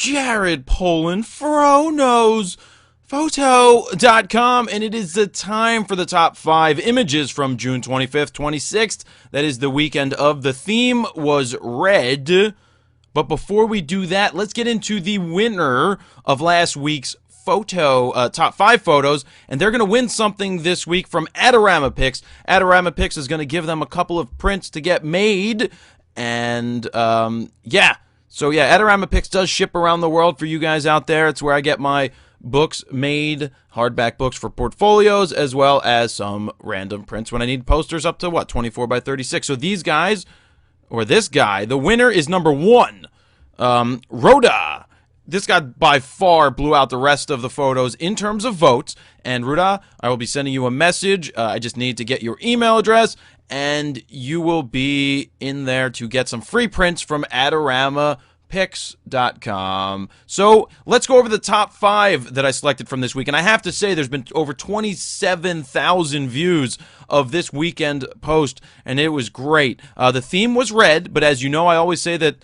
Jared Polin, Fronos, Photo.com, and it is the time for the top 5 images from June 25th, 26th. That is the weekend of. The theme was red. But before we do that, let's get into the winner of last week's top 5 photos, and they're going to win something this week from Adorama Pics. Adorama Pics is going to give them a couple of prints to get made, and yeah. So yeah, Adorama Pics does ship around the world for you guys out there. It's where I get my books made, hardback books for portfolios, as well as some random prints when I need posters up to, what, 24 by 36. So these guys, or this guy, the winner is number 1, Rhoda. This guy by far blew out the rest of the photos in terms of votes. And Rhoda, I will be sending you a message. I just need to get your email address, and you will be in there to get some free prints from AdoramaPics.com. So let's go over the top 5 that I selected from this week. And I have to say, there's been over 27,000 views of this weekend post, and it was great. The theme was red, but as you know, I always say that,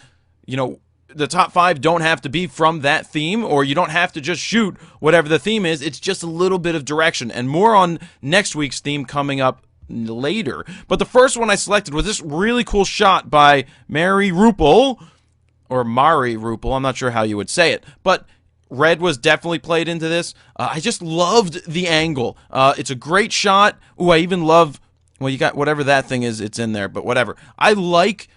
the top 5 don't have to be from that theme, or you don't have to just shoot whatever the theme is. It's just a little bit of direction, and more on next week's theme coming up later. But the first one I selected was this really cool shot by Mari Rupel, or Mari Rupel. I'm not sure how you would say it, but red was definitely played into this. I just loved the angle. It's a great shot. Ooh, I even love, well, you got whatever that thing is, it's in there, but whatever. I like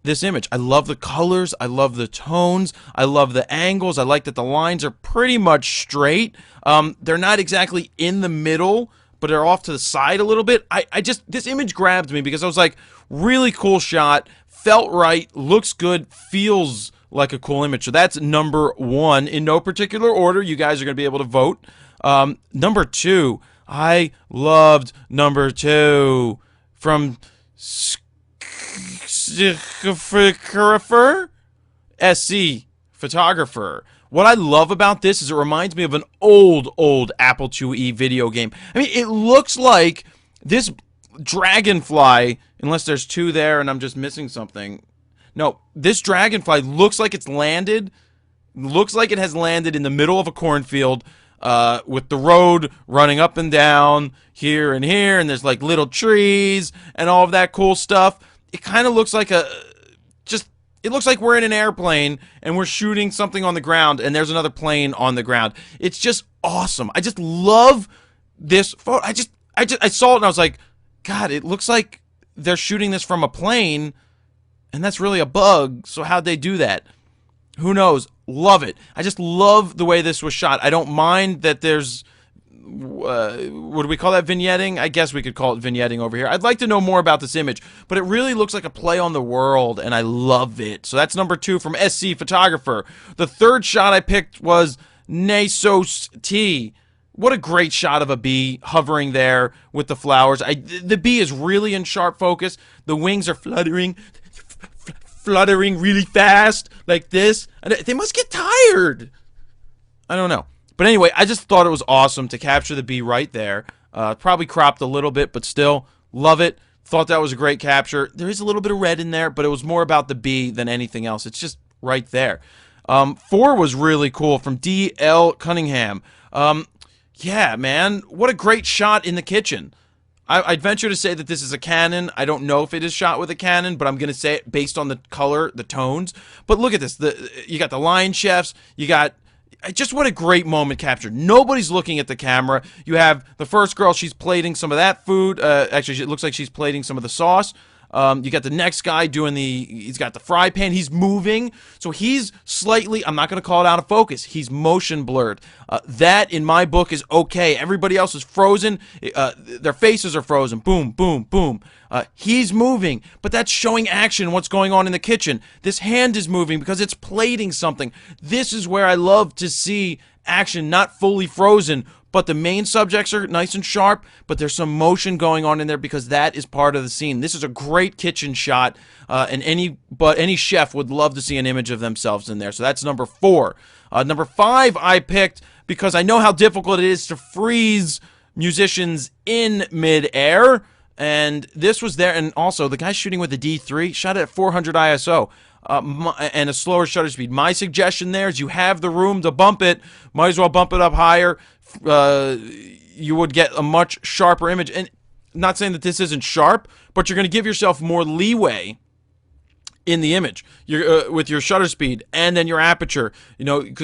this image. I love the colors. I love the tones. I love the angles. I like that the lines are pretty much straight. They're not exactly in the middle, but they're off to the side a little bit. This image grabbed me because I was like, really cool shot, felt right, looks good, feels like a cool image. So that's number 1 in no particular order. You guys are going to be able to vote. Number 2, I loved number 2 from Photographer, SC Photographer. What I love about this is it reminds me of an old Apple IIe video game. I mean, it looks like this dragonfly, unless there's 2 there and I'm just missing something. No, this dragonfly looks like it's landed, looks like it has landed in the middle of a cornfield, with the road running up and down here, and there's like little trees and all of that cool stuff. It kind of looks like it looks like we're in an airplane and we're shooting something on the ground and there's another plane on the ground. It's just awesome. I just love this photo. I saw it and I was like, God, it looks like they're shooting this from a plane, and that's really a bug. So how'd they do that? Who knows? Love it. I just love the way this was shot. I don't mind that there's, what do we call that, vignetting? I guess we could call it vignetting over here. I'd like to know more about this image, but it really looks like a play on the world, and I love it. So that's number 2 from SC Photographer. The third shot I picked was Nasos T. What a great shot of a bee hovering there with the flowers. The bee is really in sharp focus. The wings are fluttering really fast, like this. And they must get tired. I don't know. But anyway, I just thought it was awesome to capture the bee right there. Probably cropped a little bit, but still, love it. Thought that was a great capture. There is a little bit of red in there, but it was more about the bee than anything else. It's just right there. 4 was really cool from D.L. Cunningham. Yeah, man, what a great shot in the kitchen. I'd venture to say that this is a Canon. I don't know if it is shot with a Canon, but I'm going to say it based on the color, the tones. But look at this. You got the Lion Chefs. You got... Just what a great moment captured. Nobody's looking at the camera. You have the first girl, she's plating some of that food. Actually, it looks like she's plating some of the sauce. You got the next guy doing he's got the fry pan. He's moving. So he's slightly, I'm not going to call it out of focus. He's motion blurred. That, in my book, is okay. Everybody else is frozen. Their faces are frozen. Boom, boom, boom. He's moving, but that's showing action, what's going on in the kitchen. This hand is moving because it's plating something. This is where I love to see action, not fully frozen, but the main subjects are nice and sharp, but there's some motion going on in there because that is part of the scene. This is a great kitchen shot, and any chef would love to see an image of themselves in there. So that's number 4. Number 5 I picked because I know how difficult it is to freeze musicians in mid-air. And this was there, and also the guy shooting with the D3 shot it at 400 ISO. and a slower shutter speed. My suggestion there is you have the room to bump it, might as well bump it up higher. You would get a much sharper image. And not saying that this isn't sharp, but you're going to give yourself more leeway in the image with your shutter speed and then your aperture.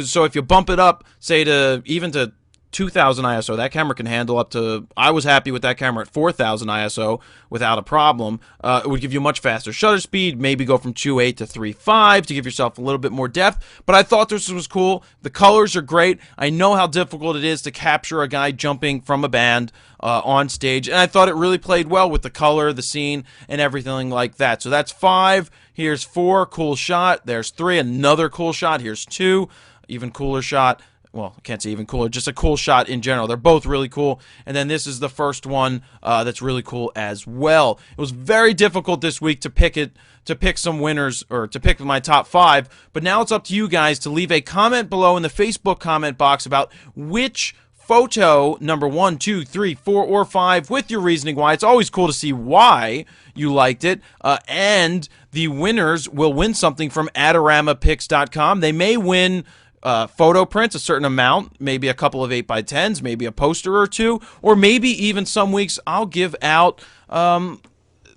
So if you bump it up, say to 2000 ISO, that camera can handle up to, I was happy with that camera at 4000 ISO without a problem. It would give you much faster shutter speed, maybe go from 2.8 to 3.5 to give yourself a little bit more depth. But I thought this was cool. The colors are great. I know how difficult it is to capture a guy jumping from a band on stage, and I thought it really played well with the color, the scene, and everything like that. So that's 5. Here's 4, cool shot. There's 3, another cool shot. Here's 2, even cooler shot. Well, I can't say even cooler, just a cool shot in general. They're both really cool. And then this is the first one that's really cool as well. It was very difficult this week to pick some winners, or to pick my top 5. But now it's up to you guys to leave a comment below in the Facebook comment box about which photo, number 1, 2, 3, 4, or 5, with your reasoning why. It's always cool to see why you liked it. And the winners will win something from Adoramapics.com. They may win photo prints, a certain amount, maybe a couple of 8x10s, maybe a poster or 2, or maybe even some weeks I'll give out,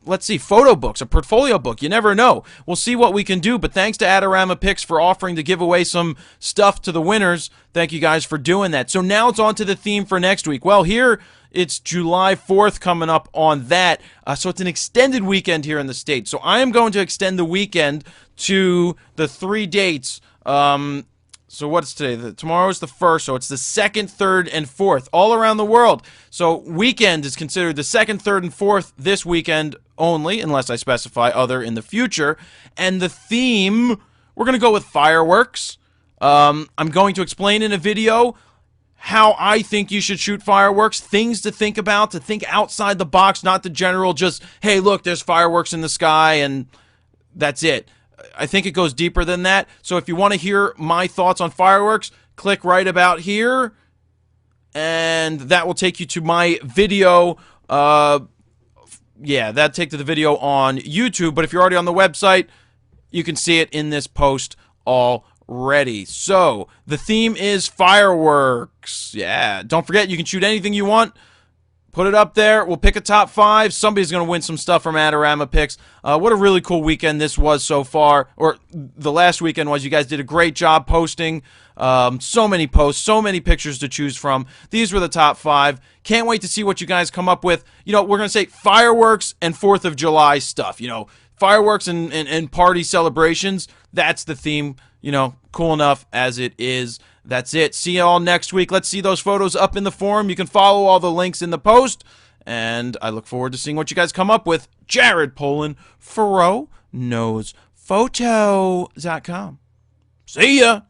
let's see, photo books, a portfolio book. You never know. We'll see what we can do, but thanks to Adorama Pics for offering to give away some stuff to the winners. Thank you guys for doing that. So now it's on to the theme for next week. Well, here it's July 4th coming up on that, so it's an extended weekend here in the States. So I am going to extend the weekend to the 3 dates. So what's today? Tomorrow is the 1st, so it's the 2nd, 3rd, and 4th, all around the world. So weekend is considered the 2nd, 3rd, and 4th this weekend only, unless I specify other in the future. And the theme, we're going to go with fireworks. I'm going to explain in a video how I think you should shoot fireworks, things to think about, to think outside the box, not the general just, hey, look, there's fireworks in the sky, and that's it. I think it goes deeper than that. So if you want to hear my thoughts on fireworks, click right about here, and that will take you to my video. Yeah, that'll take to the video on YouTube, but if you're already on the website, you can see it in this post already. So the theme is fireworks. Yeah, don't forget, you can shoot anything you want. Put it up there. We'll pick a top 5. Somebody's going to win some stuff from Adorama Pics. What a really cool weekend this was so far. Or the last weekend was. You guys did a great job posting. So many posts, so many pictures to choose from. These were the top 5. Can't wait to see what you guys come up with. We're going to say fireworks and 4th of July stuff. Fireworks and party celebrations. That's the theme. Cool enough as it is. That's it. See you all next week. Let's see those photos up in the forum. You can follow all the links in the post. And I look forward to seeing what you guys come up with. Jared Polin, FurrowKnowsPhoto.com. See ya.